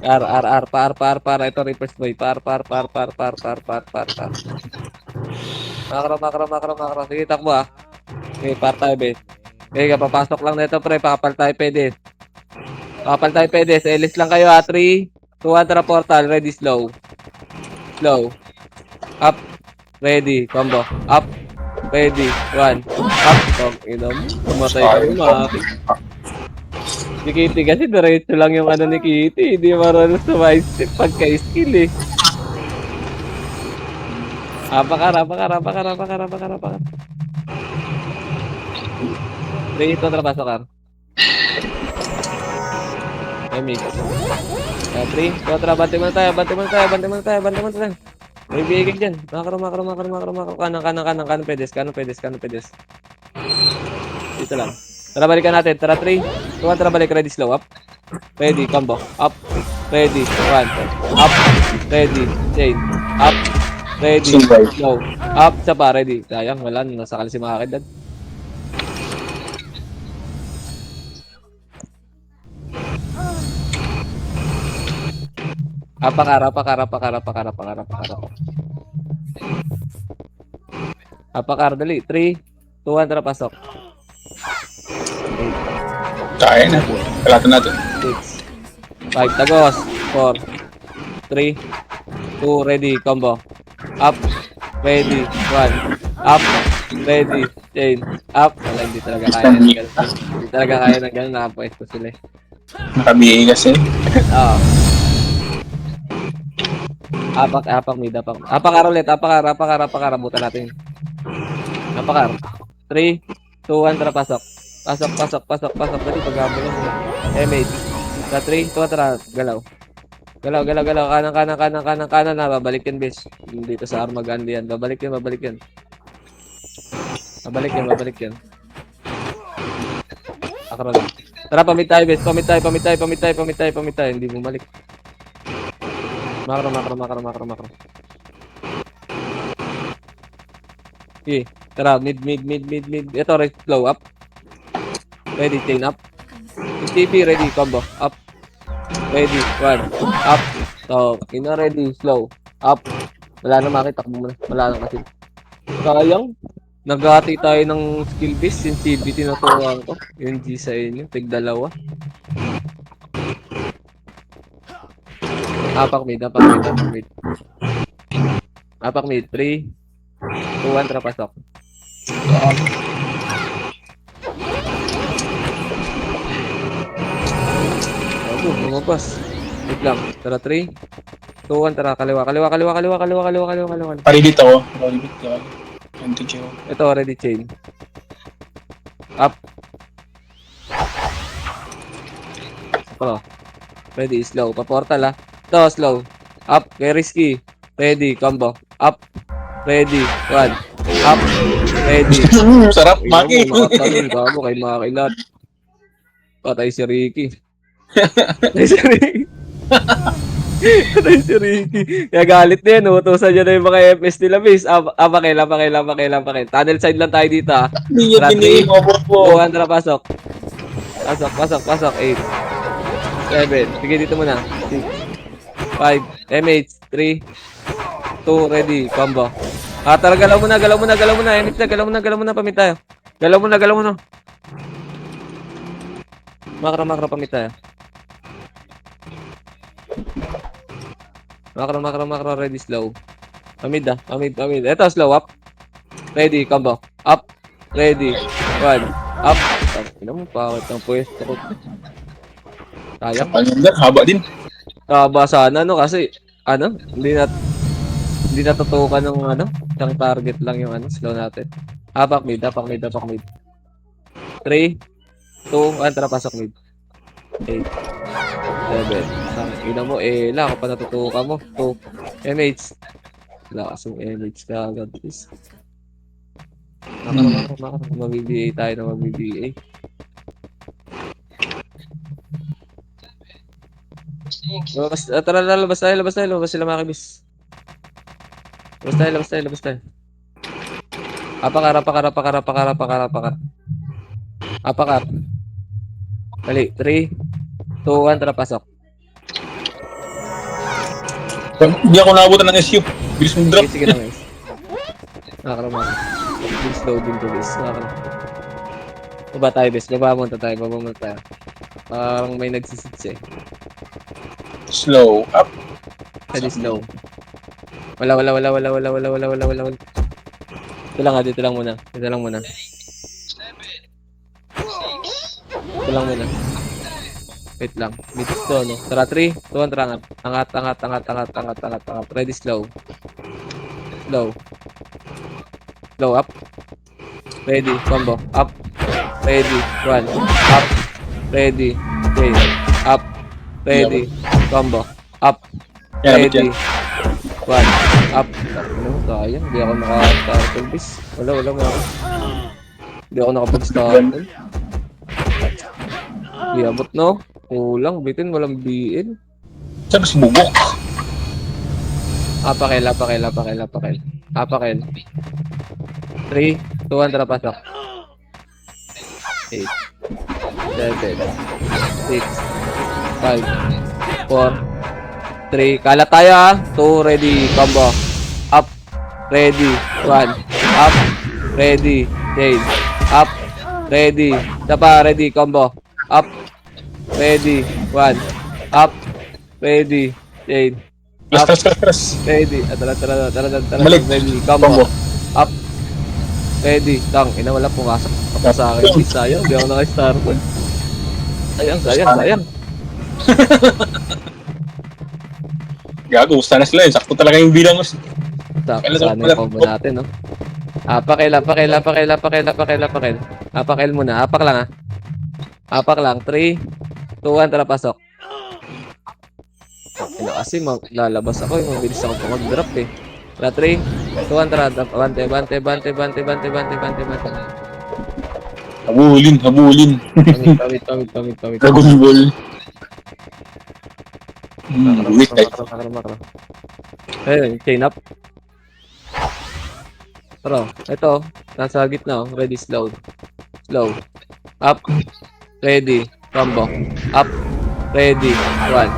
R. Par. Ito reverse boy. Par. Makro. Sige, takbo ah. Okay, par tayo, bes. Okay, papasok lang na ito, pre. Pakapal tayo pwede. Elis lang kayo, 3, 2, 1, tara portal. Ready, slow. Up. Ready, combo. Up. Ready, 1. Up. Inom. Tumatay kami, Maki. Si Kitty kasi diretso lang yung ano ni Kitty. Hindi marunong sumay-step pagka-skill eh. Apakar. 3, ito trapasokar. MX. 3, kontra, bante mo na tayo. May bigig dyan. Makro. Kanan, pedes. Dito lang. Tara, balikan natin. Tara, 3, 2, 1, tara, balik. Ready, slow. Up. Ready, combo. Up. Ready, 1. Up. Ready, chain. Up. Ready, slow. Up, sa pa, ready. Sayang, wala. Nasakal si mga kidad. Apakar. Apakar, dali. 3, 2, 1, tara, pasok. Kaya na. Kalatan natin. 6, 5, tagos. 4, 3, 2, ready, combo. Up, ready, 1. Up, ready, chain. Up. Wala, hindi talaga kaya ng gano'n. Nakapwesto sila eh. Nakabihi kasi. Oo. Apak mid. Apakar ulit. Apakar. Abutan natin. Apakar. 3, 2, 1, tara pasok. Pasok. Dali, pag-gabo lang. MH. Tara, 3, 2, 1, tara. Galaw. Galaw, galaw, galaw. Kanan na. Babalik yan, bis. Dito sa Armagan yan. Babalik yan. Babalik yan. Akra lang. Tara, pamit tayo, bis. Pamit tayo. Hindi bumalik. Makro. Okay. Tara, mid. Ito, right, slow up. Ready, chain up. TP, ready, combo. Up. Ready, 1. Up. So, ready, slow. Up. Wala na makita. Takbo mo na. Wala na kasi. Sayang. Nagati tayo ng skill base. Sensitivity na turuan ko. Yung G sa inyo. Tig-dalawa. Apak mid. Apak mid. 3, 2, 1, trapasok. Lumabas. Wait lang. Tara, 3, 2, 1, tara. Kaliwa. Pari dito ako. Anti-jail. Ito, ready chain. Up. Oh. Ready, slow. Pa-portal ah. Ito, slow. Up. Kay risky. Ready, combo. Up. Ready. 1. Up. Ready. Sarap, Maki. Nakatanin. Bago kay Makilat. Patay si Ricky. Patay si Ricky. Kaya galit na yan. Utusan niya na yung mga FS nila, miss. Pakil. Tunnel side lang tayo dito, ah. Hindi niya pinili-over po. 2, 1, tara, pasok. Pasok. 8. 7. Sige dito muna. 6. 5. MH. 3. 2. Ready. Combo. Tara, galaw muna. MH na, galaw muna. Pamit tayo. Galaw muna. Makro, pamit tayo. Makro, ready, slow. Pamid. Ito, slow, up. Ready, combo. Up. Ready. 1. Up. Ina mo, pawat ang pwesto ko. Sayang. Haba din. Haba sana, no? Kasi, hindi natutukan ng, isang target lang yung, slow natin. Apak mid. 3, 2, 1, tara, pasok mid. 8. 7. Ina mo, lang ako pa natutukan mo. 2. MH. Lakas yung MH ka agad, please. Makro. Mag-BBA tayo na mag-BBA. Tara, labas tayo. Sila makibis. Labas tayo. Apakar. Dali, 3, 2, 1, tara, pasok. Hindi ako naabutan ng SU. Bilis mong drop. Sige na, guys. Nakakaraman. Bilis loading to, guys. Baba tayo, guys. Baba muna tayo. Parang may nagsisits eh. Slow up. Steady slow. Wala. Dito lang muna. Wait lang. Dito to, no? Tara, 3, 2, 1, tara, angat. Ready, slow. Slow, up. Ready, combo. Up. Ready, 1. Up. Ready, chain. Up. Ready, combo. Up. Ready, 1. Up. Sayang. Hindi ako naka-startle, bis. Wala. Hindi ako nakapag-startle. Abot, no? Kulang, bitin, walang BN. Saan mas bubok? Apakil. 3, 2, 1, tara, pasok. 8, 7, 6, 5, 4, 3. Kalat tayo, ah. 2, ready, combo. Up, ready, 1. Up, ready, chain. Up, ready. Tapa, ready, combo. Up, ready, 1. Up, ready, chain. Up, ready. Tara. Balik. Ready, combo. Up, ready. Tang, ina, wala pumasok pa sa akin. Sayang, di ako naka-starboard. Sayang. Gago, gusto na sila yun. Sakto talaga yung bilang mo. Sana yung combo natin, no? Apakil. Apakil muna. Apak lang, 3, 2, 1, tara, pasok. Kasi lalabas ako eh. Mabilis ako pa mag-drop eh. Tara, 3, 2, 1, tara. Bante, bante, bante, bante, bante, bante, bante, bante. Habulin. Pamit. Dragon Ball. Wait, Makro. Ayun, chain up. Tara, ito. Nasa gitna oh. Ready, slow. Slow. Up. Ready. Combo. Up. Ready. 1.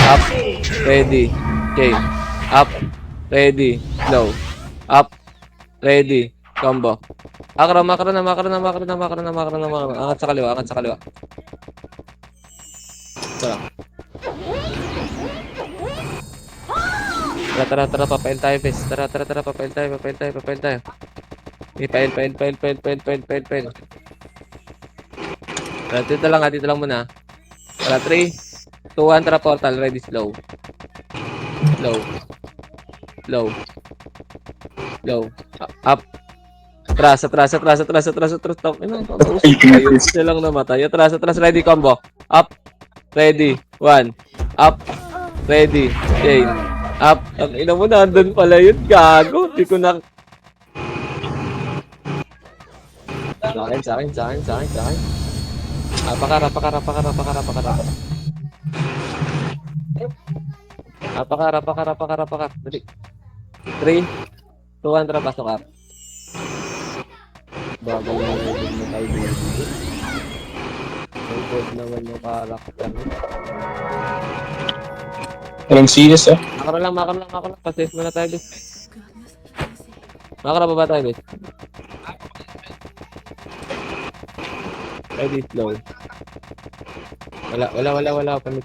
Up. Ready. Chain. Up. Ready. Slow. Up. Ready. Combo. Makro na. Angat sa kaliwa. Tara. Tara, papail tayo, bes. Tara, papail tayo. Pail. Dito lang muna. Tara, 3, 2, 1, tara, portal, ready, slow. Up. Atras. Stop. Ayun, isa lang namatay. Atras, ready, combo. Up. Ready. 1. Up. Ready. Chain. Up. Ang ina mo, nandun pala yun. Gago. Di ko na... Sa akin. Pakara. Dali. 3, 2, 1, tara, pasok up. Bagal na rin mo tayo dito. Good naman yung karakter. Walang CS ah. Makara lang. Pasave muna tayo, bis. Makara baba tayo, bis. Ready, slow. Wala. Pamit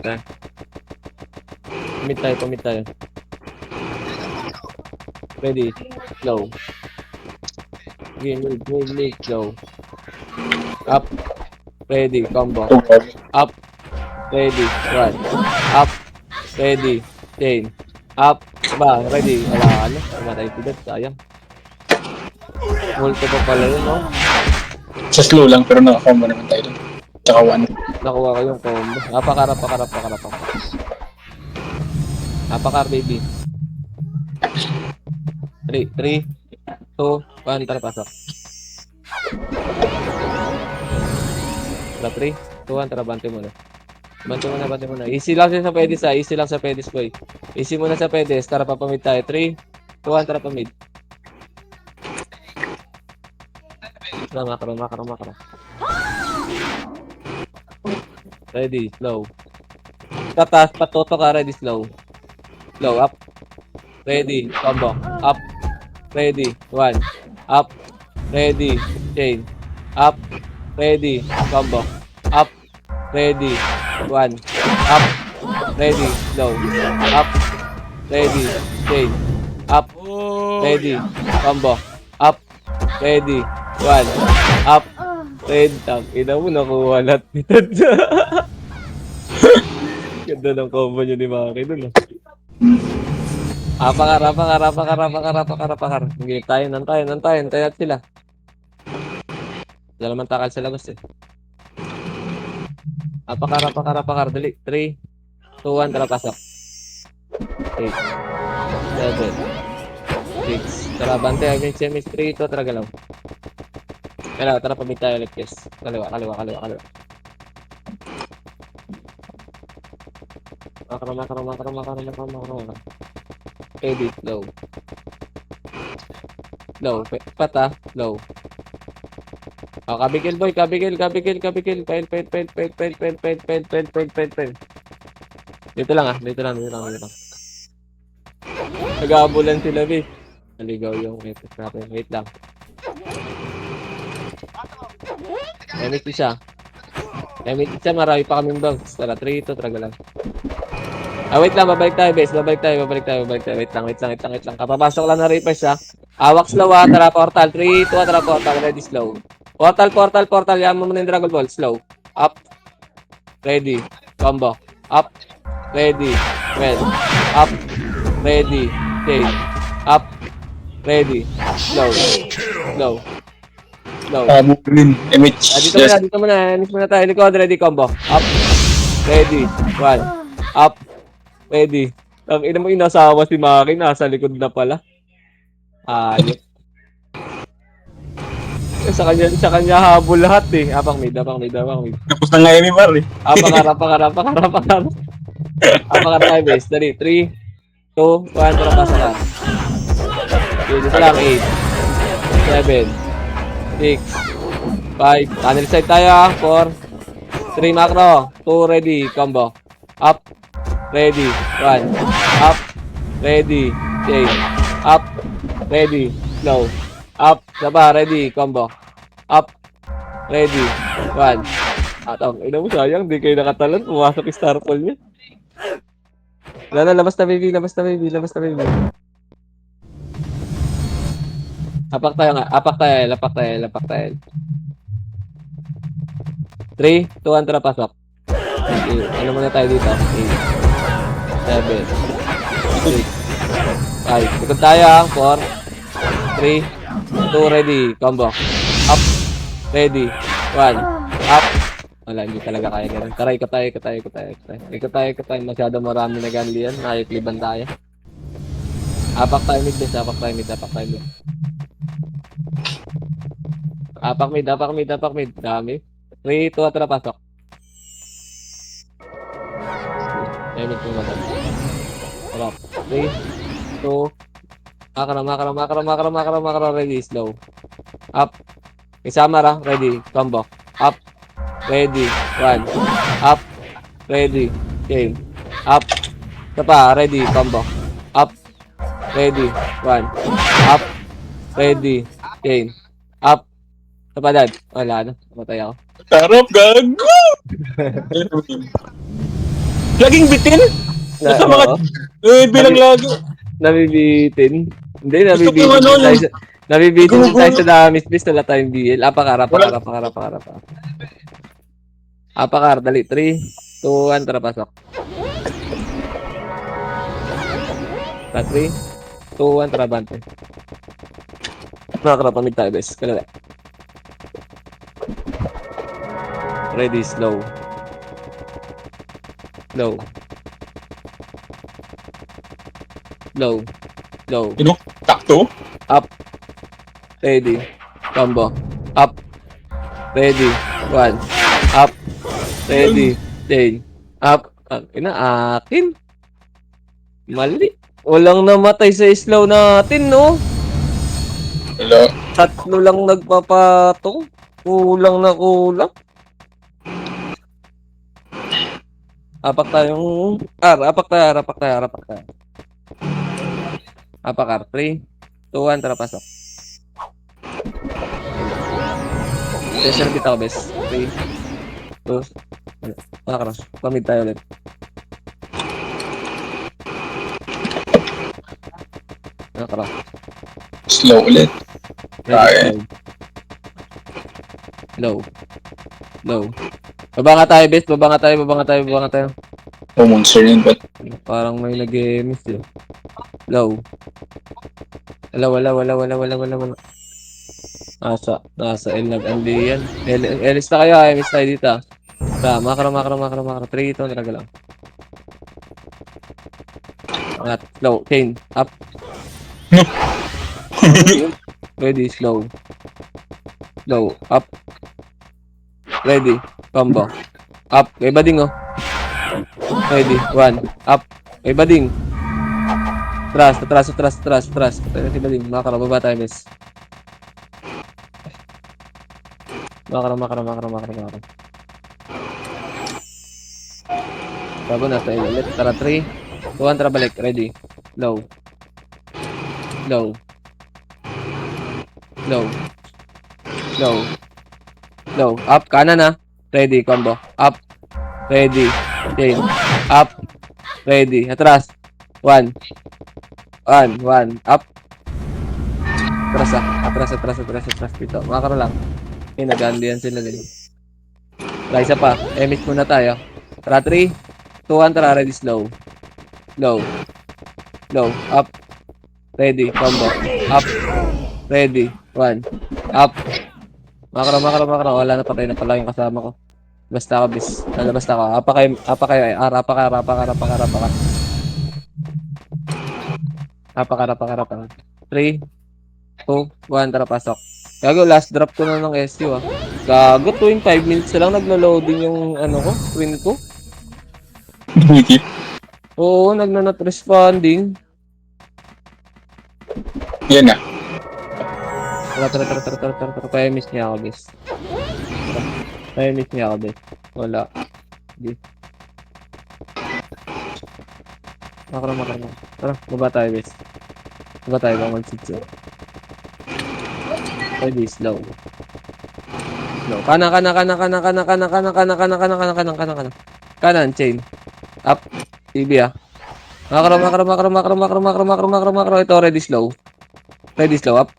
tayo. Ready, slow. Game, move, slow. Up. Ready, combo. Up. Ready, run. Up. Ready, chain. Up. Ready. Wala tayo pidot, sayang. Multo pa pala yun, no? Sa slow lang, pero naka-combo naman tayo dun. Tsaka 1. Nakuha ko yung combo. Napakar, baby. 3, 2, 1, tara, pasok. Tara, 3, 2, 1, tara, bante muna. Easy lang sa pedis, boy. Easy muna sa pedis, tara, papamid tayo. 3, 2, 1, tara, pamid. Tara, makro. Ready, slow. Tatas, patoto ka, ready, slow. Slow, up. Ready, combo. Up. Ready, 1. Up. Ready, chain. Up. Ready, combo. Up. Ready, 1. Up. Ready, slow. Up. Ready, chain. Up. Ready, combo. Up. Ready, 1. Up. Ready, ina mo, nakuha lahat nito. Ganda ng combo nyo ni Maki dun. Pakar. Hindi tayo, nantayan sila. Wala naman takal sa labas eh. Pakar. Dali. 3, 2, 1, tara, pasok. 8, 7, 6, tara, bante, MS 3, ito, tara, galaw. Tara, pamit tayo ulit, guys. Kaliwa. Makro. Ready, low. Pata, low. Kabigil, boy, kabigil. Pail. Dito lang. Nag-aabulan sila, bis. Naligaw yung epic natin. Wait lang. Emit siya, marami pa kaming bugs. Tara, 3, 2, traga lang. Wait lang, babalik tayo, base. Wait lang. Kapapasok lang na reapers, ha. Awak slow, ha. Tara, portal. 3, 2, tara, portal. Ready, slow. Portal. Yan mo muna yung Dragon Ball. Slow. Up. Ready. Combo. Up. Ready. Well. Up. Ready. Chain. Up. Ready. Slow. Moving. Image. Dito muna. Anis muna tayo. Likod. Ready, combo. Up. Ready. 1. Up. Ready. Ang ina mo inasawa si Maki, nasa likod na pala. Ayop. Sa kanya habol lahat eh. Apang mid. Tapos na nga MMR eh. Apakar. Apakar tayo base. Dali, 3, 2, 1, tara pasa ka. Dito lang, 8, 7, 6, 5. Tunnel side tayo, 4, 3 macro, 2 ready, combo. Up, ready, 1, up, ready, change, up, ready, slow, up, saba, ready, combo. Up, ready, 1. Atong, ina mo sayang, di kayo nakatalan, pumasok yung star pool niya. Wala na, labas na baby. Apak tayo nga, lapak tayo. 3, 2, 1, tara, pasok. Okay, ano muna tayo dito? 8, 7, 6, 5. Likod tayo, 4, 3, 2, ready, combo. Up, ready, 1, up. Wala, hindi talaga kaya ganun. Tara, ikot tayo. Masyado marami na ganli yan. Nakikliban tayo. Apak tayo mid. Apak mid. Dami. 3, 2, tara, pasok. Mid po madam. Tara, 3, 2, makara, ready, slow. Up. Isama ra, ready, combo. Up. Ready, 1. Up. Ready, game. Up. Isa pa, ready, combo. Up. Ready, 1. Up. Ready, game. Up. Isa pa, dad. Wala na, matay ako. Sarap, gago! Laging bitin? Basta mga... bilang lagi. Nabibitin. Hindi, Gusto ko nabibitin tayo sa damis, bis na tayong BL. Apakar. Apakar, dali. 3, 2, 1, tara, pasok. 3, 2, 1, tara, bante. Nakakara, pamig tayo, bes. Kalala. Ready, slow. Low. Takto? Up. Ready. Combo. Up. Ready. 1. Up. Ready. Stay. Up. Akin. Mali. Walang namatay sa slow natin, no? Wala. 3 lang nagpapatong. Kulang. Apak tayong... Apak tayo. Apakar. 3, 2, 1, tara, pasok. Session kita ko, bes. 3, 2, makakros. Pamid tayo ulit. Makakros. Slow ulit. Ready, low. Baba nga tayo, bes. Baba nga tayo. Oh, monster yun, but... Parang may nag-miss yun. Low. Wala. Nasa L nag-andi yan. Elis na kayo, miss tayo dito. Makro. 3, ito, niraga lang. Angat. Low. Chain. Up. Ready. Slow. Up. Ready. Combo. Up. May bading, oh. Ready. 1. Up. May bading. Atras. Si bading. Makro. Baba tayo, miss. Makro. Bago na tayo ulit. Tara, 3, 2, 1, tara, balik. Ready. Low. Up. Kanan na. Ready. Combo. Up. Ready. Chain. Up. Ready. Atras. 1. Up. Atras. Dito. Makakaro lang. Nag-andiyan sila din. Try isa pa. Miss muna tayo. Tara, 3, 2, 1, tara, ready, slow. Up. Ready, combo. Up. Ready, 1. Up. Makro. Wala na, patay na pala yung kasama ko. Basta ako, bis. Lalabas na ako. Apa kayo, apakar. Apakar. 3, 2, 1, tara pasok. Gago, last drop ko na ng SU ah. Gago, tuwing 5 minutes na lang naglo-loading yung ano ko, screen ko. Dumikit. Oo, nagna-not responding. Yan na. Tara. Paya-miss niya ako, guys. Paya-miss niya ako, guys. Wala. Di. Makara. Tara, baba tayo, guys. Baba tayo ba mag-sit-sit? Ready, slow. Kanan. Kanan, chain. Up. TV ah. Makro. Ito, ready, slow. Up.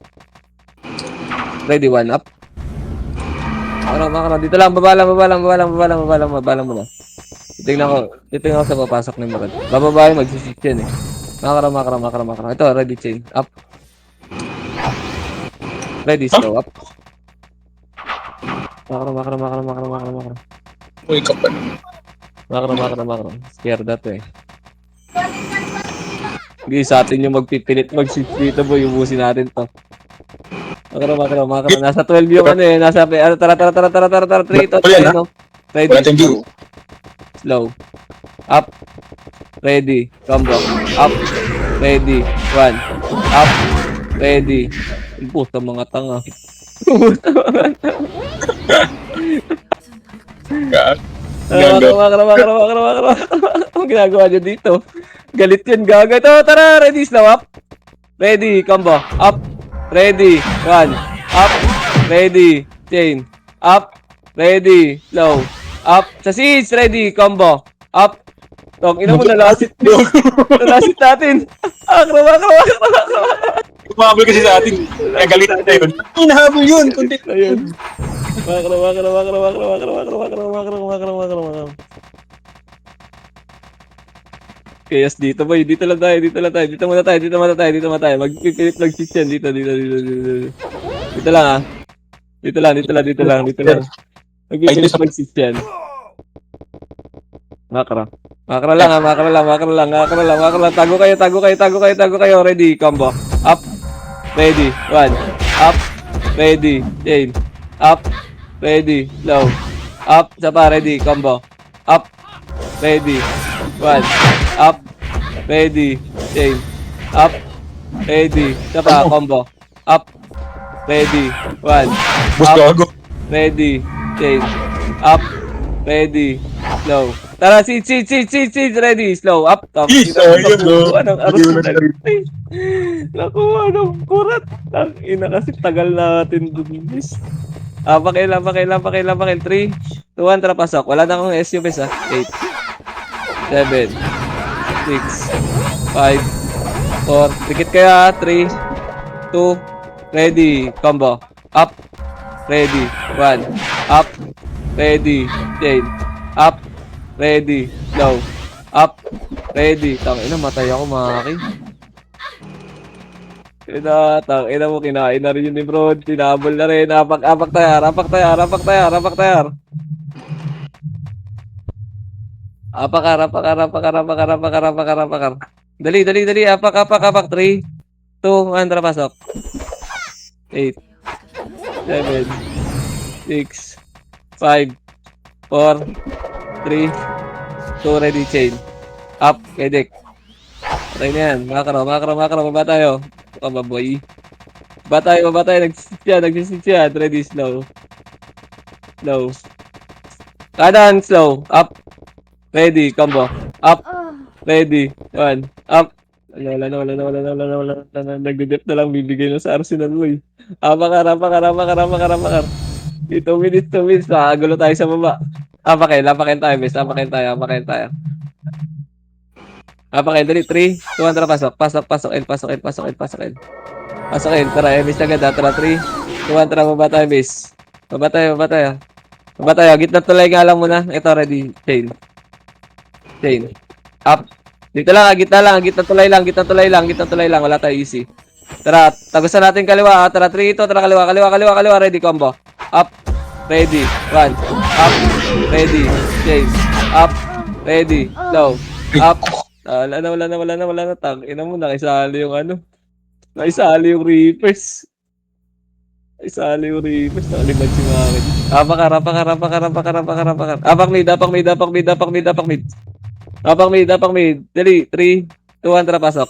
Ready, 1 up. Makro. Dito lang, baba lang muna. Titingnan ko sa papasok ng marad. Bababa yung mag-sit yan eh. Makro. Ito, ready, chain. Up. Ready, slow up. Makro. Uy, kapal. Makro. Scared that eh. Hindi sa atin yung magpipilit mag-sit dito boy. Ubusin natin to. Makro. Nasa 12 yung ano eh. Nasa, tara. 3, ito. No? Ready, Wala tayong view. slow. Up. Ready. Combo. Up. Ready. 1. Up. Ready. Puta mga tanga. Makro. Ang ginagawa niyo dito. Galit yun, gaga. Ito, tara. Ready, slow up. Ready, combo. Up. Ready. 1. Up. Ready. Chain. Up. Ready. Slow. Up. Sa seeds. Ready, combo. Up. Tong, ina mo nalasit. Nalasit natin. Makro. Kumabal kasi sa atin. Kaya galit na yun. Inahabol yun. Kunti na yun. Makro. Chaos dito boy, dito lang tayo. Dito muna tayo. Magpipilit mag-sit yan. Dito. Dito lang ah. Dito lang. Magpipilit mag-sit yan. Makro lang. Tago kayo. Ready, combo. Up. Ready, 1. Up. Ready, chain. Up. Ready, low. Up, sapa, ready, combo. Up. Ready, 1. Up. Ready, chain. Up. Ready, sapa, combo. Up. Ready, 1. Bus Up. gago. Ready, chain. Up. Ready, slow. Tara, sit. Ready, slow. Up. Yes, ayun no. Anong aros na nakuha ng kurat. Ang ina kasi tagal natin dun, guys. Pakil. 3, 2, 1, tara pasok. Wala na akong SUVs 8, 7, 6, 5, 4. Dikit kaya 3, 2, ready, combo. Up, ready, 1. Up, ready, chain. Up, ready, low. Up, ready. Tangina, matay ako Maki. Ina mo, kinain na rin yun ni bro. Tinabol na rin. Apak tayar. Apakar. Dali. Apak. 3, 2, 1, tara pasok. 8, 7, 6, 5, 4, 3, 2, ready, chain. Up, kedek. Patay na yan. Makro. Baba tayo. Boy. Baba tayo. Nagsisit siya. Ready, slow. Kanan, slow. Up. Ready, combo. Up. Ready. 1. Up. Wala na. Nagdidip na lang. Bibigay na sa Arsenal, boy. Apakar. 2 minutes. Gulo tayo sa baba. Apakin tayo, miss. Apakin tayo. Dali. 3, 2, 1, tara pasok. Pasok. Tara, miss agad. Tara, 3, 2, 1, tara, baba tayo, miss. Baba tayo. Gitna tulay nga lang muna. Ito, ready. Chain. Up. Dito lang, gitna tulay lang. Wala tayo, easy. Tara, tagusan natin kaliwa. Tara, 3, ito. Tara, kaliwa. Ready, combo. Up. Ready. 1. Up. Ready. Chain. Up. Ready. Low. Up. Wala na. Tangina mo, nakisali yung ano. Nakisali yung Reapers. Nakalibad si Maki. Apakar. Apak mid. Dali, 3, 2, 1, tara, pasok.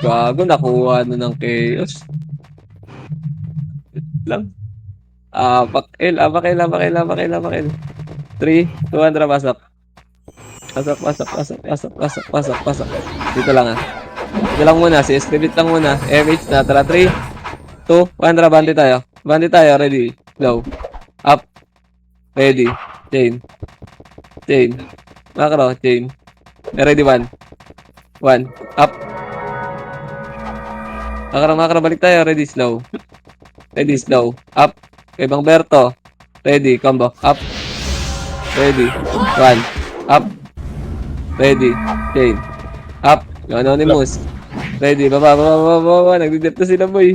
Gago, nakuha na ng chaos. Lang. Apak L. 3, 2, 1, tara, pasok. Pasok. Dito lang ah. Dito lang muna, si Escribit lang muna. MH na, tara, 3, 2, 1, tara, bandi tayo. Ready, go. Up, ready, chain. Macro, chain. Ready, 1, up. Macro, balik tayo, ready, slow. Up. Kay Bang Berto. Ready, combo, up. Ready, 1, up. Ready, chain. Up. Yung Anonymous. Ready, baba. Nagdidip na sila, boy.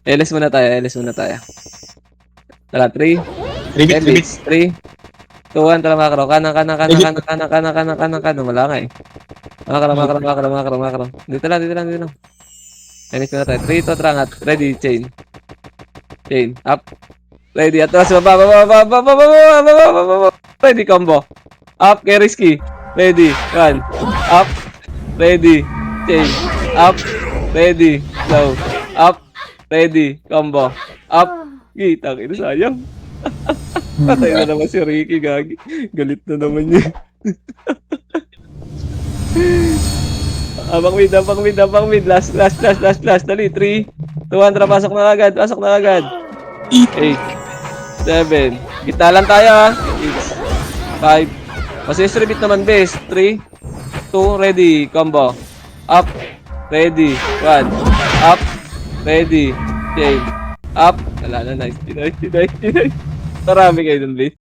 LS muna tayo. Tara, 3. Ribit. 3, 2, 1, tara, Macro. Kanan. Wala nga eh. Macro. Dito lang. LS muna tayo. 3, 2, trangat. Ready, chain. Up. Ready, atras, baba. Ready, combo. Up, kay Risky. Ready, 1. Up. Ready, chain. Up. Ready, slow. Up. Ready, combo. Up. Kita, ina sayang. Patay na naman si Ricky, gagi. Galit na naman yun. Abang mid. Last. Dali, 3, 2, 1, tara, pasok na agad. 8, 7. Kita lang tayo ha. 6, 5. Masistribit naman base. 3, 2, ready. Combo. Up. Ready. 1. Up. Ready. Chain. Up. Wala na. Nice. Marami kayo dun, please.